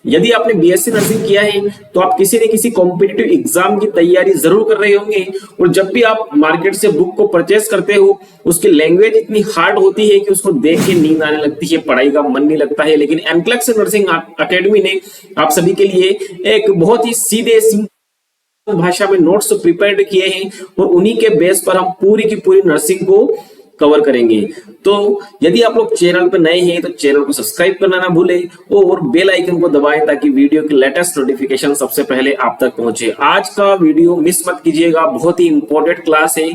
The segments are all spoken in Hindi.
यदि आपने बीएससी नर्सिंग किया है तो आप किसी न किसी कॉम्पिटिटिव एग्जाम की तैयारी जरूर कर रहे होंगे, और जब भी आप मार्केट से बुक को परचेस करते हो उसकी लैंग्वेज इतनी हार्ड होती है कि उसको देख के नींद आने लगती है, पढ़ाई का मन नहीं लगता है। लेकिन एमक्लेक्स नर्सिंग अकेडमी ने आप सभी के लिए एक बहुत ही सीधे भाषा में नोट्स प्रिपेयर्ड किए हैं, और उन्हीं के बेस पर हम पूरी की पूरी नर्सिंग को कवर करेंगे। तो यदि आप लोग चैनल पर नए हैं तो चैनल को सब्सक्राइब करना ना भूलें और बेल आइकन को दबाएं ताकि वीडियो की लेटेस्ट नोटिफिकेशन सबसे पहले आप तक पहुंचे। आज का वीडियो मिस मत कीजिएगा, बहुत ही इंपॉर्टेंट क्लास है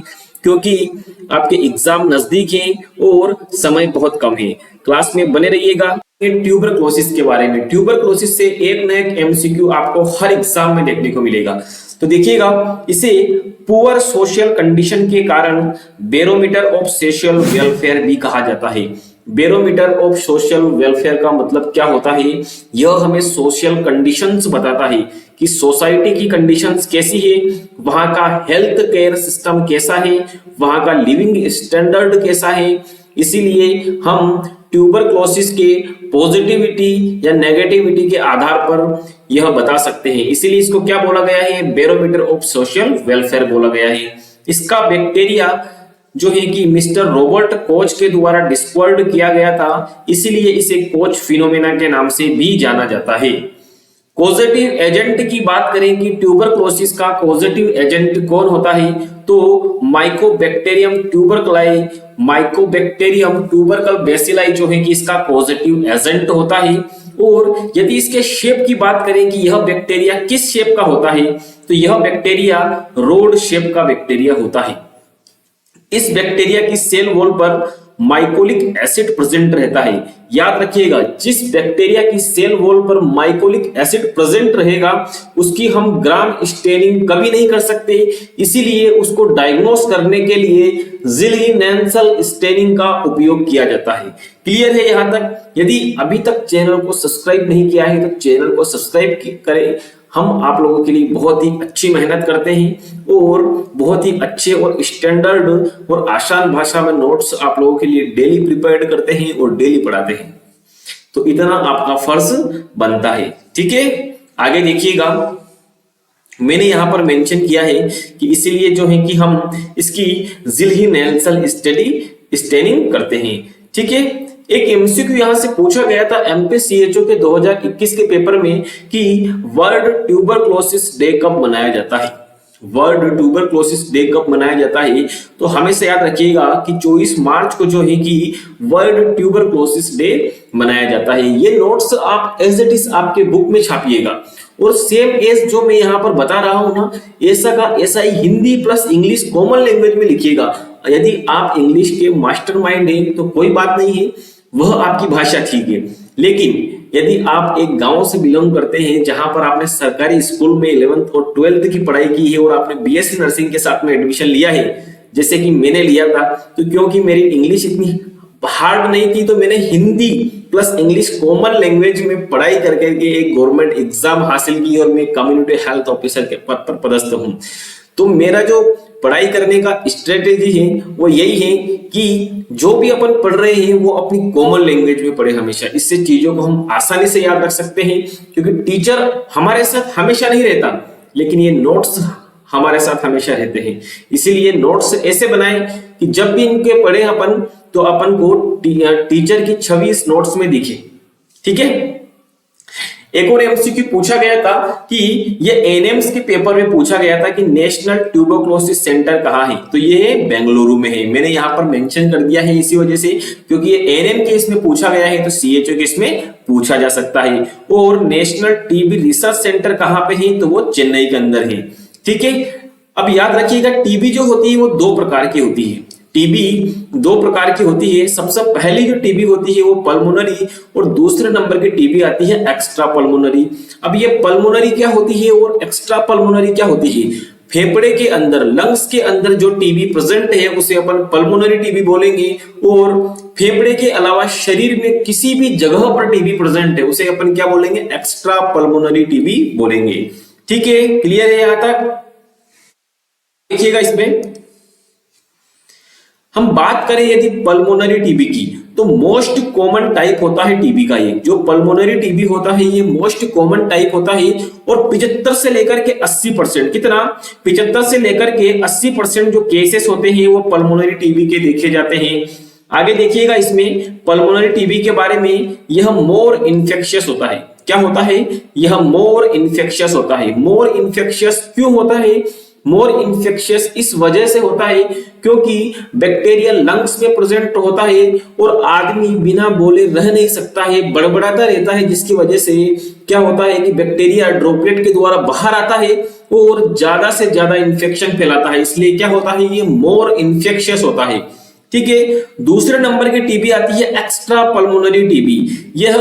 क्योंकि आपके एग्जाम नजदीक हैं और समय बहुत कम है। क्लास में बने रहिएगा। ट्यूबरक्लोसिस के बारे में, ट्यूबरक्लोसिस से एक न एक एमसीक्यू आपको हर एग्जाम में देखने को मिलेगा। तो देखिएगा, इसे पुअर सोशल कंडीशन के कारण बैरोमीटर ऑफ सोशल वेलफेयर भी कहा जाता है। बैरोमीटर ऑफ सोशल वेलफेयर का मतलब क्या होता है? यह हमें सोशल कंडीशंस बताता है कि सोसाइटी की कंडीशंस कैसी है, वहां का हेल्थ केयर सिस्टम कैसा है, वहां का लिविंग स्टैंडर्ड कैसा है। इसीलिए हम ट्यूबरक्लोसिस के पॉजिटिविटी या नेगेटिविटी के आधार पर यह बता सकते हैं। इसीलिए इसको क्या बोला गया है? बैरोमीटर ऑफ सोशल वेलफेयर बोला गया है। इसका बैक्टीरिया जो है कि मिस्टर रॉबर्ट कोच के द्वारा डिस्कवर्ड किया गया था, इसीलिए इसे कोच फिनोमेना के नाम से भी जाना जाता है। कॉजेटिव एजेंट की बात करें कि ट्यूबरक्लोसिस का कॉजेटिव एजेंट कौन होता है, तो माइकोबैक्टीरियम ट्यूबरक्लाई, माइकोबैक्टीरियम ट्यूबरकल बेसिलाई जो है कि इसका पॉजिटिव एजेंट होता है। और यदि इसके शेप की बात करें कि यह बैक्टीरिया किस शेप का होता है, तो यह बैक्टीरिया रोड शेप का बैक्टीरिया होता है। इस बैक्टीरिया की सेल वॉल पर माइकोलिक एसिड प्रेजेंट रहता है। याद रखिएगा, जिस बैक्टीरिया की सेल वॉल पर माइकोलिक एसिड प्रेजेंट रहेगा उसकी हम ग्राम स्टेनिंग कभी नहीं कर सकते, इसीलिए उसको डायग्नोस करने के लिए ज़िलीनेंसल स्टेनिंग का उपयोग किया जाता है। क्लियर है यहां तक? यदि अभी तक चैनल को सब्सक्राइब नहीं किया है तो चैनल को सब्सक्राइब करें। हम आप लोगों के लिए बहुत ही अच्छी मेहनत करते हैं और बहुत ही अच्छे और स्टैंडर्ड और आसान भाषा में नोट्स आप लोगों के लिए डेली प्रिपेयर्ड करते हैं और डेली पढ़ाते हैं। तो इतना आपका फर्ज बनता है। ठीक है, आगे देखिएगा, मैंने यहां पर मेंशन किया है कि इसीलिए जो है कि हम इसकी ज़िलीनेंसल स्टेनिंग करते हैं। ठीक है, एक एमसीक्यू यहां से पूछा गया था एमपीसीएचओ के 2021 के पेपर में कि वर्ल्ड ट्यूबरक्लोसिस डे कब मनाया जाता है। वर्ल्ड ट्यूबरक्लोसिस डे कब मनाया जाता है, तो हमेशा याद रखिएगा कि 24 मार्च को जो है कि वर्ल्ड ट्यूबरक्लोसिस डे मनाया जाता है। ये नोट्स आप एज इट इज आपके बुक में छापिएगा, और सेम एज जो मैं यहाँ पर बता रहा हूं ना, ऐसा का ऐसा ही Hindi plus English common language में लिखिएगा। यदि आप इंग्लिश के मास्टरमाइंड हैं तो कोई बात नहीं है, वह आपकी भाषा ठीक है। लेकिन यदि आप एक गांव से बिलोंग करते हैं जहां पर आपने सरकारी स्कूल में 11th और 12th की पढ़ाई की है और आपने बीएससी नर्सिंग के साथ में एडमिशन लिया है, जैसे कि मैंने लिया था, तो क्योंकि मेरी इंग्लिश इतनी हार्ड नहीं थी तो मैंने Hindi plus English common language में पढ़ाई करके एक गवर्नमेंट एग्जाम हासिल की और मैं कम्युनिटी हेल्थ ऑफिसर के पद पर पदस्थ हूं। तो मेरा जो पढ़ाई करने का स्ट्रेटेजी है वो यही है कि जो भी अपन पढ़ रहे हैं वो अपनी कॉमन लैंग्वेज में पढ़े हमेशा। इससे चीजों को हम आसानी से याद रख सकते हैं, क्योंकि टीचर हमारे साथ हमेशा नहीं रहता, लेकिन ये नोट्स हमारे साथ हमेशा रहते हैं। इसीलिए नोट्स ऐसे बनाएं कि जब भी इनके पढ़े अपन तो अपन को टीचर की छवि इस नोट्स में दिखे। ठीक है, एक और एमसीक्यू पूछा गया था कि ये एनएम्स के पेपर में पूछा गया था कि नेशनल ट्यूबरक्लोसिस सेंटर कहाँ है, तो ये बेंगलुरु में है। मैंने यहाँ पर मेंशन कर दिया है इसी वजह से क्योंकि ये एनएम के इसमें पूछा गया है, तो सीएचओ के इसमें पूछा जा सकता है। और नेशनल टीबी रिसर्च सेंटर कहाँ पे है, तो वो चेन्नई के अंदर है। ठीक है, अब याद रखिएगा टीबी जो होती है वो दो प्रकार की होती है। टीबी दो प्रकार की होती है। सबसे पहली जो टीबी होती है वो पल्मोनरी, और दूसरे नंबर की टीबी आती है एक्स्ट्रा पल्मोनरी। अब ये पल्मोनरी क्या होती है और एक्स्ट्रा पल्मोनरी क्या होती है? फेफड़े के अंदर, लंग्स के अंदर जो टीबी प्रेजेंट है उसे अपन पल्मोनरी टीबी बोलेंगे, और फेफड़े के अलावा शरीर में किसी भी जगह पर टीबी प्रेजेंट है उसे अपन क्या बोलेंगे? एक्स्ट्रा पल्मोनरी टीबी बोलेंगे। ठीक है, क्लियर है यहां तक? देखिएगा, इसमें हम बात करें यदि पल्मोनरी टीबी की, तो मोस्ट कॉमन टाइप होता है टीबी का। ये जो पल्मोनरी टीबी होता है ये मोस्ट कॉमन टाइप होता है और 75 से लेकर के 80%, कितना 75 से लेकर के 80% जो केसेस होते हैं वो पल्मोनरी टीबी के देखे जाते हैं। आगे देखिएगा इसमें पल्मोनरी टीबी के बारे में, यह मोर इन्फेक्शियस होता है। क्या होता है? यह मोर इन्फेक्शियस होता है। मोर इन्फेक्शियस क्यों होता है? मोर इन्फेक्शियस इस वजह से होता है क्योंकि बैक्टीरिया लंग्स में प्रेजेंट होता है और आदमी बिना बोले रह नहीं सकता है, बड़बड़ाता रहता है, जिसकी वजह से क्या होता है कि बैक्टीरिया ड्रॉपलेट के द्वारा बाहर आता है और ज्यादा से ज्यादा इन्फेक्शन फैलाता है। इसलिए क्या होता है? ये मोर इन्फेक्शियस होता है। ठीक है। दूसरे नंबर की टीबी आती है एक्स्ट्रा पल्मोनरी टीबी। यह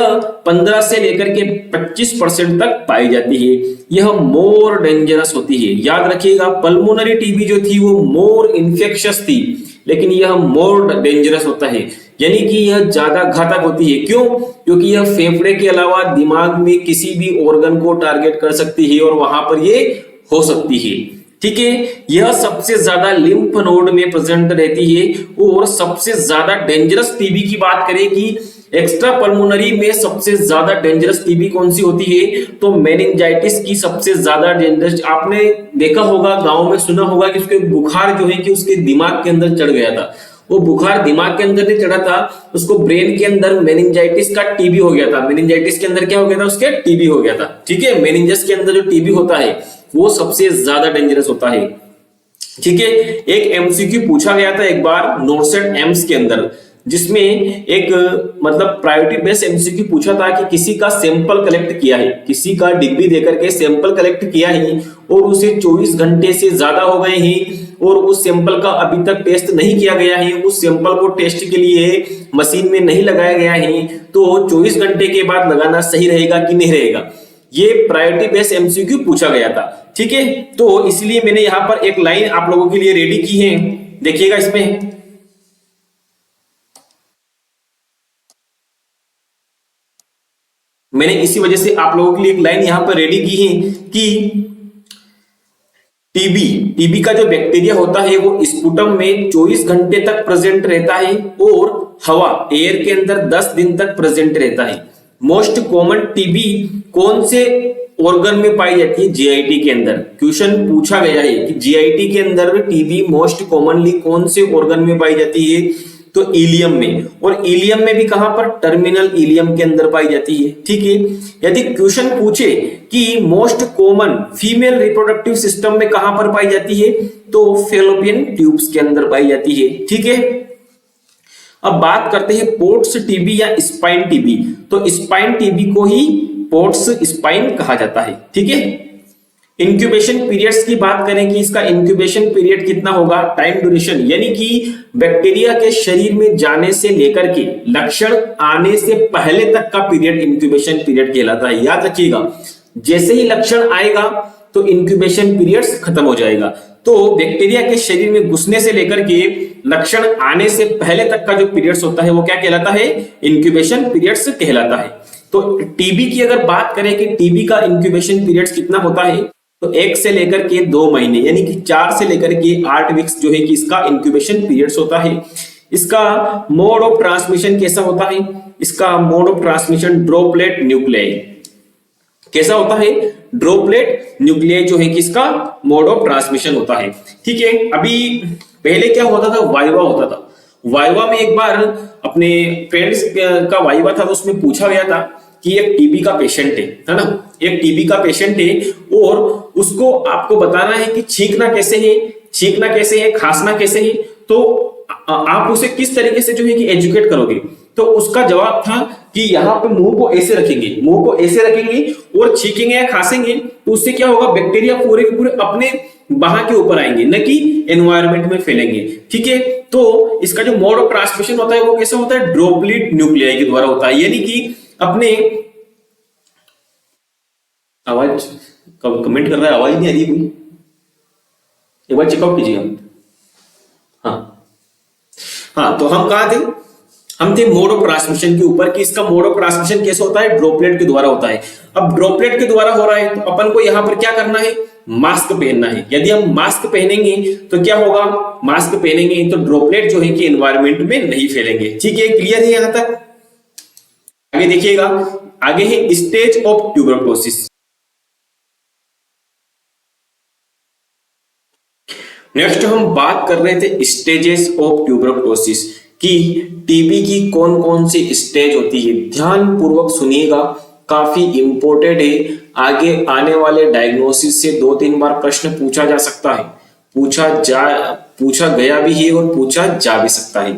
15 से लेकर के 25% तक पाई जाती है। यह मोर डेंजरस होती है। याद रखिएगा पल्मोनरी टीबी जो थी वो मोर इन्फेक्शियस थी, लेकिन यह मोर डेंजरस होता है, यानी कि यह ज्यादा घातक होती है। क्यों? क्योंकि यह फेफड़े के अलावा दिमाग में किसी भी ऑर्गन को टारगेट कर सकती है और वहां पर ये हो सकती है। ठीक है। यह सबसे ज्यादा लिम्फ नोड में प्रेजेंट रहती है और सबसे ज्यादा डेंजरस टीबी की बात करें कि एक्स्ट्रा पल्मोनरी में सबसे ज्यादा डेंजरस टीबी कौन सी होती है? तो मेनिंजाइटिस की सबसे ज्यादा डेंजरस। आपने देखा होगा, गांव में सुना होगा कि उसके बुखार जो है कि उसके दिमाग के अंदर चढ़ गया था। वो बुखार दिमाग के अंदर नहीं चढ़ा था, उसको ब्रेन के अंदर मेनिंजाइटिस का टीबी हो गया था। मेनिंजाइटिस के अंदर क्या हो गया था? उसके टीबी हो गया था। ठीक है। मेनिंजस के अंदर जो टीबी होता है वो सबसे ज्यादा डेंजरस होता है। ठीक है। एक एमसीक्यू पूछा गया था एक बार नोटसेट एम्स के अंदर, जिसमें एक मतलब प्रायोरिटी बेस्ड एमसीक्यू पूछा था कि किसी का सैंपल कलेक्ट किया है, किसी का डिब्बी देकर के सैंपल कलेक्ट किया है और उसे 24 घंटे से ज्यादा हो गए हैं और उस सैंपल का अभी तक टेस्ट नहीं किया गया है, उस सैंपल को टेस्ट के लिए मशीन में नहीं लगाया गया है, तो 24 घंटे के बाद लगाना सही रहेगा कि नहीं रहेगा? ये प्रायोरिटी बेस्ड एमसीक्यू पूछा गया था। ठीक है। तो इसलिए मैंने यहां पर एक लाइन आप लोगों के लिए रेडी की है, देखिएगा इसमें। मैंने इसी वजह से आप लोगों के लिए एक लाइन यहां पर रेडी की है कि टीबी का जो बैक्टीरिया होता है वो स्पुटम में 24 घंटे तक प्रेजेंट रहता है और हवा एयर के अंदर 10 दिन तक प्रेजेंट रहता है। मोस्ट कॉमन टीबी कौन से ऑर्गन में पाई जाती है? जीआईटी के अंदर। क्वेश्चन पूछा गया है कि जीआईटी के अंदर टीबी मोस्ट कॉमनली कौन से ऑर्गन में पाई जाती है? तो इलियम में। और इलियम में भी कहां पर? टर्मिनल इलियम के अंदर पाई जाती है। ठीक है। यदि क्वेश्चन पूछे कि most common female reproductive system में कहां पर पाई जाती है? तो फेलोपियन ट्यूब्स के अंदर पाई जाती है। ठीक है। अब बात करते हैं पोर्ट्स टीबी या स्पाइन टीबी। तो स्पाइन टीबी को ही पोर्ट्स स्पाइन कहा जाता है। ठीक है। इंक्यूबेशन पीरियड्स की बात करें कि इसका इंक्यूबेशन पीरियड कितना होगा? टाइम ड्यूरेशन, यानी कि बैक्टीरिया के शरीर में जाने से लेकर के लक्षण आने से पहले तक का पीरियड इंक्यूबेशन पीरियड कहलाता है। याद रखिएगा, जैसे ही लक्षण आएगा तो इंक्यूबेशन पीरियड्स खत्म हो जाएगा। तो बैक्टीरिया के शरीर में घुसने से लेकर के लक्षण आने से पहले तक का जो पीरियड्स होता है वो क्या कहलाता है? इंक्यूबेशन पीरियड्स कहलाता है। तो टीबी की अगर बात करें कि टीबी का इंक्यूबेशन पीरियड्स कितना होता है, तो 1 से लेकर के 2 महीने, यानी कि 4 से लेकर के 8 वीक्स जो है कि इसका इंक्यूबेशन पीरियड्स होता है। इसका मोड ऑफ ट्रांसमिशन कैसा होता है? इसका mode of transmission droplet nuclei. कैसा होता है? ड्रॉपलेट न्यूक्लियाई जो है कि इसका मोड ऑफ ट्रांसमिशन होता है। ठीक है। अभी पहले क्या होता था? वाइवा होता था। वाइवा में एक बार अपने फ्रेंड्स का वाइवा था, तो उसमें पूछा गया था कि एक टीबी का पेशेंट है ना, एक टीबी का पेशेंट है और उसको आपको बताना है कि छींकना कैसे है, खांसना कैसे है, तो आप उसे किस तरीके से जो है कि एजुकेट करोगे? तो उसका जवाब था कि यहाँ पे मुंह को ऐसे रखेंगे और छींकेंगे या खांसेंगे, तो उससे क्या होगा? बैक्टीरिया पूरे के पूरे अपने बाह के ऊपर आएंगे, न कि एनवायरमेंट में फैलेंगे। ठीक है। तो इसका जो मोड ऑफ ट्रांसमिशन होता है वो कैसे होता है? ड्रॉपलेट न्यूक्लियाई के द्वारा होता है, यानी कि अपने आवाज कमेंट कर रहा है, आवाज नहीं आ रही कोई, एक बार चेकआउट कीजिएगा। हाँ, तो हम कहा थे? हम थे मोड ऑफ ट्रांसमिशन के ऊपर कि इसका मोड ऑफ ट्रांसमिशन कैसे होता है, ड्रॉपलेट के द्वारा होता है। अब ड्रॉपलेट के द्वारा हो रहा है तो अपन को यहाँ पर क्या करना है, मास्क पहनना है। यदि हम मास्क पहनेंगे तो क्या होगा, मास्क पहनेंगे तो ड्रॉपलेट जो है कि एनवायरमेंट में नहीं फैलेंगे। ठीक है, क्लियर है यहां तक। आगे देखिएगा, आगे है स्टेज ऑफ ट्यूबरक्लोसिस। नेक्स्ट हम बात कर रहे थे स्टेजेस ऑफ ट्यूबरक्लोसिस कि टीबी की कौन कौन सी स्टेज होती है। ध्यान पूर्वक सुनिएगा, काफी इंपॉर्टेंट है। आगे आने वाले डायग्नोसिस से 2-3 बार प्रश्न पूछा जा सकता है, पूछा गया भी है और पूछा जा भी सकता है।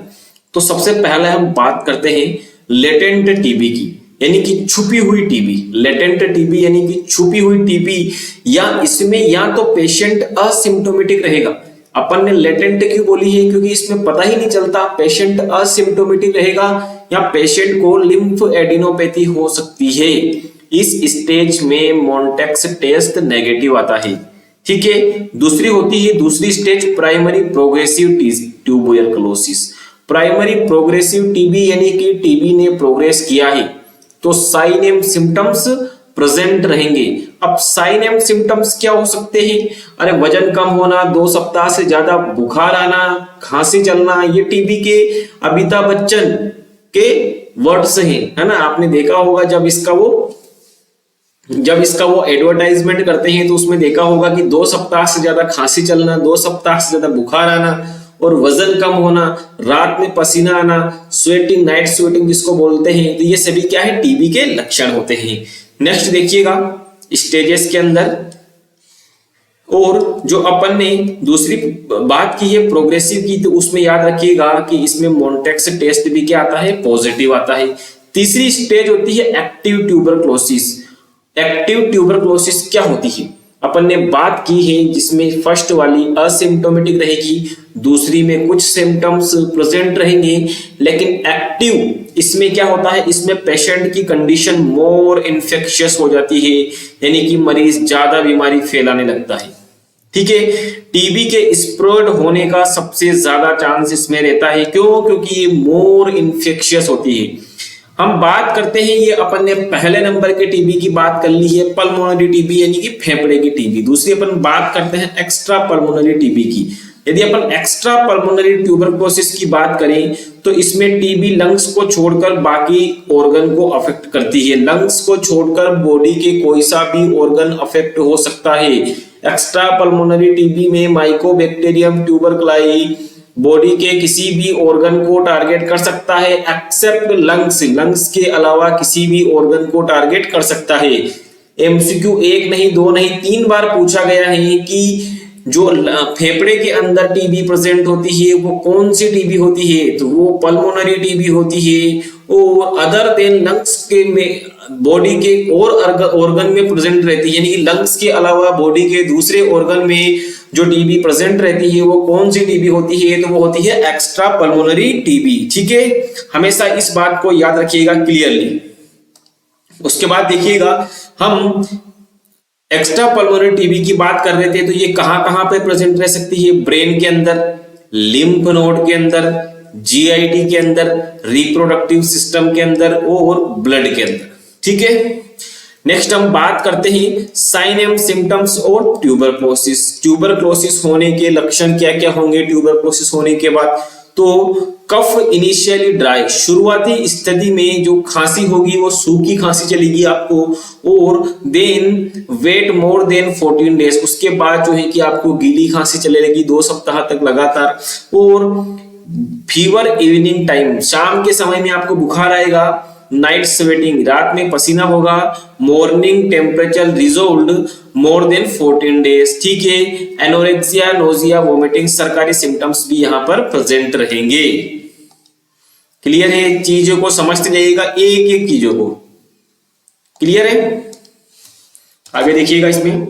तो सबसे पहले हम बात करते हैं लेटेंट टीबी की, यानी कि छुपी हुई टीबी। लेटेंट टीबी यानी कि छुपी हुई टीबी, या इसमें या तो पेशेंट असिम्प्टोमेटिक रहेगा। अपन ने लेटेंट क्यों बोली है, क्योंकि इसमें पता ही नहीं चलता, पेशेंट असिम्प्टोमेटिक रहेगा या पेशेंट को लिम्फ एडिनोपैथी हो सकती है। इस स्टेज में मॉन्टेक्स टेस्ट नेगेटिव आता है। ठीक है, दूसरी होती है दूसरी stage primary progressive tuberculosis. Primary progressive TB यानी कि टीबी ने प्रोग्रेस किया है तो साइन एंड सिम्टम्स प्रेजेंट रहेंगे। अब साइन एंड सिम्टम्स क्या हो सकते हैं, अरे वजन कम होना, 2 सप्ताह से ज्यादा बुखार आना, खांसी चलना, ये टीबी के अमिताभ बच्चन के वर्ड्स हैं, है ना। आपने देखा होगा जब इसका वो एडवर्टाइजमेंट करते हैं तो उसमें देखा होगा कि 2 सप्ताह से ज्यादा खांसी चलना, 2 सप्ताह से ज्यादा बुखार आना और वजन कम होना, रात में पसीना आना, स्वेटिंग, नाइट स्वेटिंग जिसको बोलते हैं, तो ये सभी क्या है, टीबी के लक्षण होते हैं। नेक्स्ट देखिएगा स्टेजेस के अंदर, और जो अपन ने दूसरी बात की है प्रोग्रेसिव की, तो उसमें याद रखिएगा कि इसमें मॉन्टेक्स टेस्ट भी क्या आता है, पॉजिटिव आता है। तीसरी स्टेज होती है एक्टिव ट्यूबरक्लोसिस। एक्टिव ट्यूबरक्लोसिस क्या होती है, अपन ने बात की है जिसमें फर्स्ट वाली असिम्प्टोमेटिक रहेगी, दूसरी में कुछ सिम्टम्स प्रेजेंट रहेंगे, लेकिन एक्टिव इसमें क्या होता है, इसमें पेशेंट की कंडीशन मोर इन्फेक्शियस हो जाती है, यानी कि मरीज ज्यादा बीमारी फैलाने लगता है। ठीक है, टीबी के स्प्रेड होने का सबसे ज्यादा चांस इसमें रहता है। क्यों, क्योंकि ये मोर इन्फेक्शियस होती है। हम बात करते हैं, ये अपन ने पहले नंबर के टीबी की बात कर ली है, पल्मोनरी टीबी यानी कि फेफड़े की टीबी। दूसरी अपन बात करते हैं एक्स्ट्रा पल्मोनरी टीबी की। यदि अपन एक्स्ट्रा पल्मोनरी ट्यूबरक्लोसिस की बात करें तो इसमें टीबी लंग्स को छोड़कर बाकी ऑर्गन को अफेक्ट करती है। लंग्स को छोड़कर बॉडी के कोई सा भी ऑर्गन अफेक्ट हो सकता है। एक्स्ट्रा पल्मोनरी टीबी में माइकोबैक्टीरियम ट्यूबरक्लाई बॉडी के किसी भी ऑर्गन को टारगेट कर सकता है एक्सेप्ट लंग्स। लंग्स के अलावा किसी भी ऑर्गन को टारगेट कर सकता है। एमसीक्यू 1 नहीं 2 नहीं 3 बार पूछा गया है कि जो फेफड़े के अंदर टीबी प्रेजेंट होती है वो कौन सी टीबी होती है, तो वो पल्मोनरी टीबी होती है, और अदर देन लंग्स के में बॉडी के और ऑर्गन में प्रेजेंट रहती है, यानी कि लंग्स के अलावा बॉडी के दूसरे ऑर्गन में जो टीबी प्रेजेंट रहती है वो कौन सी टीबी होती है, तो वो होती है एक्स्ट्रा पल्मोनरी टीबी। ठीक है, हमेशा इस बात को याद रखिएगा क्लियरली। उसके बाद देखिएगा, हम एक्स्ट्रा पल्मोनरी टीबी की बात कर रहे थे, तो ये कहां पे प्रेजेंट रह सकती है, ब्रेन के अंदर, लिम्फ नोड के अंदर, जीआईटी के अंदर, रिप्रोडक्टिव सिस्टम के अंदर और ब्लड के अंदर। ठीक है, नेक्स्ट हम बात करते हैं साइन एंड सिम्टम्स और ट्यूबरक्लोसिस। ट्यूबरक्लोसिस होने के लक्षण क्या क्या होंगे ट्यूबरक्लोसिस होने के बाद, तो कफ इनिशियली ड्राई, शुरुआती स्थिति में जो खांसी होगी वो सूखी खांसी चलेगी आपको, और then wait more than 14 days, उसके बाद जो है कि आपको गीली खांसी चले लगेगी 2 सप्ताह तक लगातार, और फीवर इवनिंग टाइम, शाम के समय में आपको बुखार आएगा, नाइट स्वेटिंग, रात में पसीना होगा, morning temperature resolved more than 14 days. ठीक है, एनोरेक्सिया, नोजिया, वोमिटिंग, सरकारी सिम्टम्स भी यहां पर प्रेजेंट रहेंगे। क्लियर है, चीजों को समझते जाइएगा, एक एक चीजों को। क्लियर है, आगे देखिएगा इसमें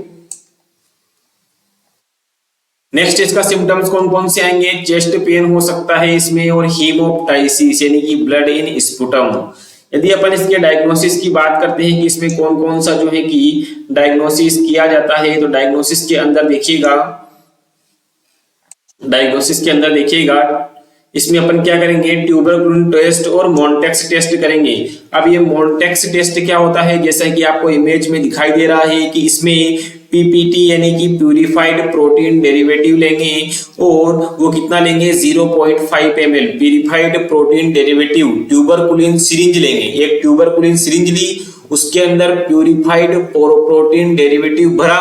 नेक्स्ट इसका सिम्टम्स कौन कौन से आएंगे, चेस्ट पेन हो सकता है इसमें, और हीमोप्टाइसिस यानी कि ब्लड इन स्पुटम। यदि अपन इसके डायग्नोसिस की बात करते हैं कि इसमें कौन कौन सा जो है कि डायग्नोसिस किया जाता है, तो डायग्नोसिस के अंदर देखिएगा इसमें अपन क्या करेंगे, ट्यूबरकुलिन टेस्ट और मॉन्टेक्स टेस्ट करेंगे। अब ये मॉन्टेक्स टेस्ट क्या होता है, जैसा कि आपको इमेज में दिखाई दे रहा है कि इसमें पीपीटी यानी कि प्यूरिफाइड प्रोटीन डेरिवेटिव लेंगे और वो कितना लेंगे 0.5 ml purified protein derivative tuberculin syringe लेंगे। एक ट्यूबरकुलिन सिरिंज ली, उसके अंदर प्यूरिफाइड प्रोटीन डेरिवेटिव भरा,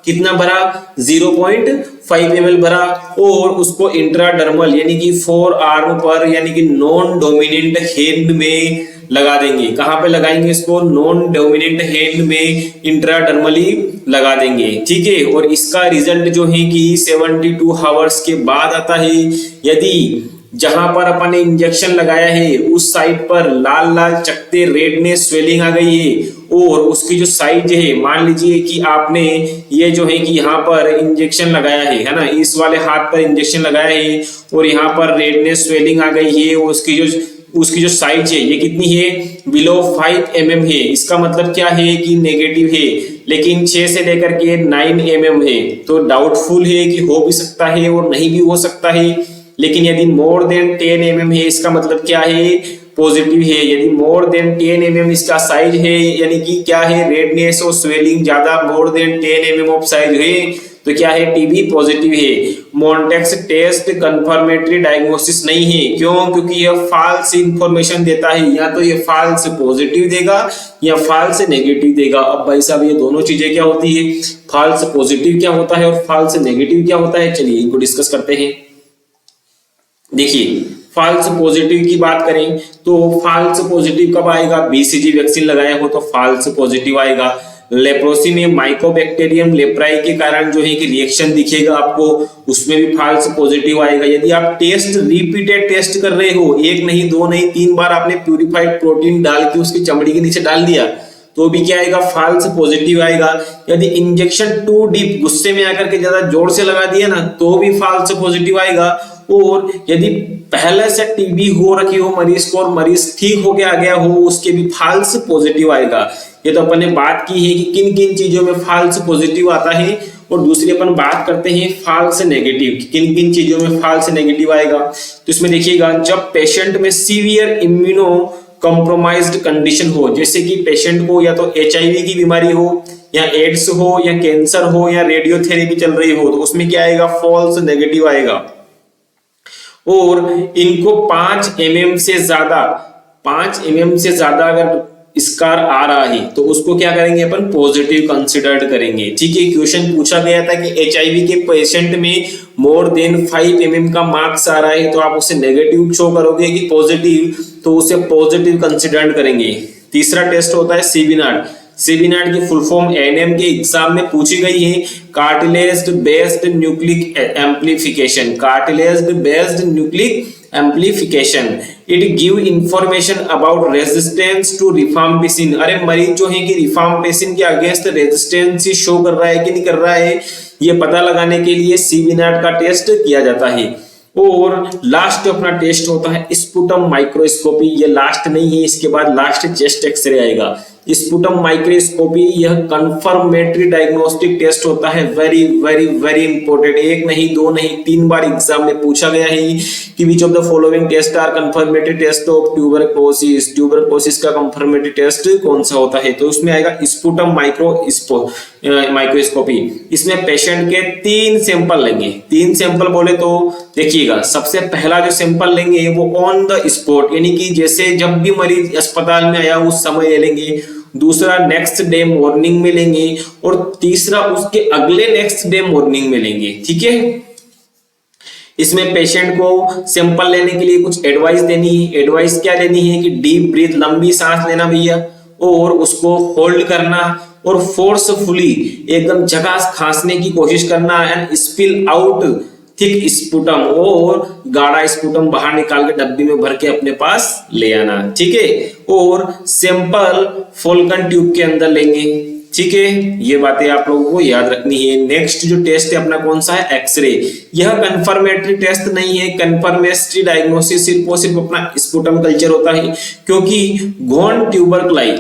कितना भरा 0.5 ml भरा और उसको इंट्राडर्मल यानी कि 4 आर्म पर यानी कि नॉन डोमिनेंट हैंड में लगा देंगे। कहां पे लगाएंगे इसको, नॉन डोमिनेंट हैंड में इंट्राडर्मली लगा देंगे, ठीक है। और इसका रिजल्ट जो है कि 72 आवर्स के बाद आता है। यदि जहां पर अपन ने इंजेक्शन लगाया है उस साइड पर लाल लाल चकते रेडनेस स्वेलिंग आ गई है और उसकी जो साइज है, मान लीजिए कि आपने ये जो है कि यहाँ पर इंजेक्शन लगाया है ना, इस वाले हाथ पर इंजेक्शन लगाया है और यहाँ पर रेडनेस स्वेलिंग आ गई है, उसकी जो साइज है ये कितनी है, बिलो 5 mm है। इसका मतलब क्या है कि नेगेटिव है, लेकिन 6 से लेकर के 9 mm है, तो डाउटफुल है कि हो भी सकता है और नहीं भी हो सकता है। लेकिन यदि मोर देन 10 mm है, इसका मतलब क्या है, पॉजिटिव है। यदि मोर देन 10 mm इसका साइज है, यानी कि क्या है, रेडनेस और स्वेलिंग ज्यादा more than 10 mm of size है, तो क्या है, टीबी पॉजिटिव है। मॉन्टेक्स टेस्ट कंफर्मेटरी डायग्नोसिस नहीं है, क्यों, क्योंकि यह फॉल्स इंफॉर्मेशन देता है, या तो ये फॉल्स पॉजिटिव देगा या फॉल्स नेगेटिव देगा। अब भाई साहब ये दोनों चीजें क्या होती है, फॉल्स पॉजिटिव क्या होता है और फॉल्स नेगेटिव क्या होता है, चलिए इनको डिस्कस करते हैं। देखिए फॉल्स पॉजिटिव की बात करें तो फॉल्स पॉजिटिव कब आएगा, बीसीजी वैक्सीन लगाया हो तो फॉल्स पॉजिटिव आएगा। लेप्रोसी में माइकोबैक्टीरियम लेप्राई के कारण जो है कि रिएक्शन दिखेगा आपको, उसमें भी फॉल्स पॉजिटिव आएगा। यदि आप टेस्ट रिपीटेड टेस्ट कर रहे हो, एक नहीं दो नहीं 3 बार आपने प्यूरिफाइड प्रोटीन डाल के उसकी चमड़ी के नीचे डाल दिया, तो भी क्या आएगा, फॉल्स पॉजिटिव आएगा। यदि इंजेक्शन टू डीप, गुस्से में आकर के ज्यादा जोर से लगा दिया ना, तो भी फॉल्स पॉजिटिव आएगा। और यदि पहले से टीबी हो रखी हो मरीज को और मरीज ठीक हो गया हो, उसके भी फॉल्स पॉजिटिव आएगा। ये तो अपन ने बात की है कि किन किन चीजों में फॉल्स पॉजिटिव आता है, और दूसरी अपन बात करते हैं फॉल्स नेगेटिव, किन किन चीजों में फॉल्स नेगेटिव आएगा। तो इसमें देखिएगा, जब पेशेंट में सीवियर इम्यूनो कॉम्प्रोमाइज्ड कंडीशन हो, जैसे कि पेशेंट को या तो एचआईवी की बीमारी हो या एड्स हो या कैंसर हो या रेडियोथेरेपी चल रही हो, तो उसमें क्या आएगा, फॉल्स नेगेटिव आएगा। और इनको 5 mm से ज्यादा अगर स्कार आ रहा है तो उसको क्या करेंगे, अपन पॉजिटिव कंसिडर्ड करेंगे, ठीक है। क्वेश्चन पूछा गया था कि एचआईवी के पेशेंट में मोर देन 5 mm का मार्क्स आ रहा है, तो आप उसे नेगेटिव शो करोगे कि पॉजिटिव, तो उसे पॉजिटिव कंसिडर्ड करेंगे। तीसरा टेस्ट होता है सीबीनाट। सीबीनाट की फुल फॉर्म एनएम के एग्जाम में पूछी गई है, cartilage based nucleic amplification, cartilage based nucleic amplification, it give information about resistance to rifampicin. अरे मरीज जो है कि रिफाम्पिसिन के अगेंस्ट रेजिस्टेंस शो कर रहा है कि नहीं कर रहा है, ये पता लगाने के लिए सीबीनाट का टेस्ट किया जाता है। और लास्ट अपना टेस्ट होता है स्पुटम माइक्रोस्कोपी। ये लास्ट नहीं है, इसके बाद लास्ट चेस्ट एक्सरे आएगा। स्पुटम माइक्रोस्कोपी यह कंफर्मेटरी डायग्नोस्टिक टेस्ट होता है, वेरी वेरी वेरी इंपॉर्टेंट। एक नहीं दो नहीं 3 बार एग्जाम में पूछा गया है कि which of the following test are confirmatory test of tuberculosis, tuberculosis का कंफर्मेटरी टेस्ट कौन सा होता है, तो उसमें आएगा स्पुटम माइक्रोस्कोपी। इसमें पेशेंट के 3 सैंपल लेंगे। 3 सैंपल बोले तो देखिएगा, सबसे पहला जो सैंपल लेंगे वो ऑन द स्पॉट, यानी कि जैसे जब भी मरीज अस्पताल में आया उस समय ले लेंगे। दूसरा नेक्स्ट डे मॉर्निंग में लेंगे और तीसरा उसके अगले नेक्स्ट डे मॉर्निंग में लेंगे, ठीक है। इसमें पेशेंट को सैंपल लेने के लिए कुछ एडवाइस देनी है। एडवाइस क्या लेनी है कि डीप ब्रीथ, लंबी सांस लेना भैया, और उसको होल्ड करना और फोर्सफुली एकदम झकास खांसने की कोशिश करना and spill out thick sputum, और गाढ़ा स्पुटम बाहर निकाल के डब्बी में भर के अपने पास ले आना, ठीक है। और सैंपल फोल्कन ट्यूब के अंदर लेंगे, ठीक है। ये बातें आप लोगों को याद रखनी है। नेक्स्ट जो टेस्ट है अपना कौन सा है, एक्सरे। यह कंफर्मेटरी टेस्ट नहीं है, कंफर्मेटरी डायग्नोसिस सिर्फ और सिर्फ अपना स्पुटम कल्चर होता है, क्योंकि गॉन ट्यूबरकुलाई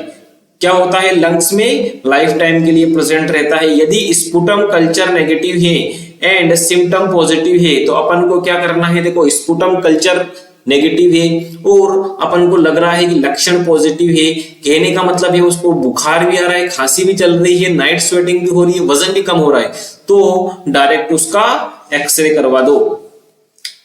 क्या होता है, लंग्स में लाइफ टाइम के लिए प्रेजेंट रहता है। यदि स्पुटम कल्चर नेगेटिव है एंड सिम्टम पॉजिटिव है तो अपन को क्या करना है, देखो स्पुटम कल्चर नेगेटिव है और अपन को लग रहा है कि लक्षण पॉजिटिव है, कहने का मतलब है उसको बुखार भी आ रहा है, खांसी भी चल रही है, नाइट स्वेटिंग भी हो रही है, वजन भी कम हो रहा है, तो डायरेक्ट उसका एक्सरे करवा दो।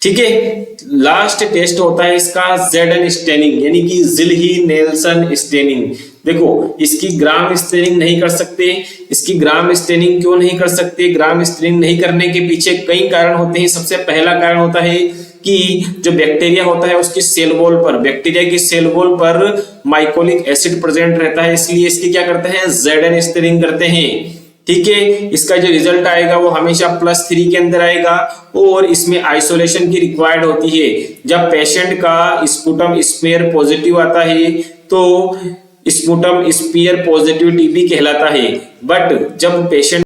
ठीक है, लास्ट टेस्ट होता है इसका ZN स्टेनिंग यानी कि जिल्ही नेल्सन स्टेनिंग। देखो इसकी ग्राम स्टेनिंग नहीं कर सकते, इसकी ग्राम स्टेनिंग क्यों नहीं कर सकते, ग्राम स्टेनिंग नहीं करने के पीछे कई कारण होते हैं। सबसे पहला कारण होता है कि जो बैक्टीरिया होता है उसकी सेल वॉल पर, बैक्टीरिया की सेल वॉल पर माइकोलिक एसिड प्रेजेंट रहता है, इसलिए इसकी क्या करते हैं, ZN स्टेनिंग करते हैं। ठीक है, इसका जो रिजल्ट आएगा वो हमेशा +3 के अंदर आएगा और इसमें आइसोलेशन की रिक्वायर्ड होती है। जब पेशेंट का स्पुटम स्मीयर पॉजिटिव आता है तो स्पुटम स्मीयर पॉजिटिव टीबी कहलाता है, बट जब पेशेंट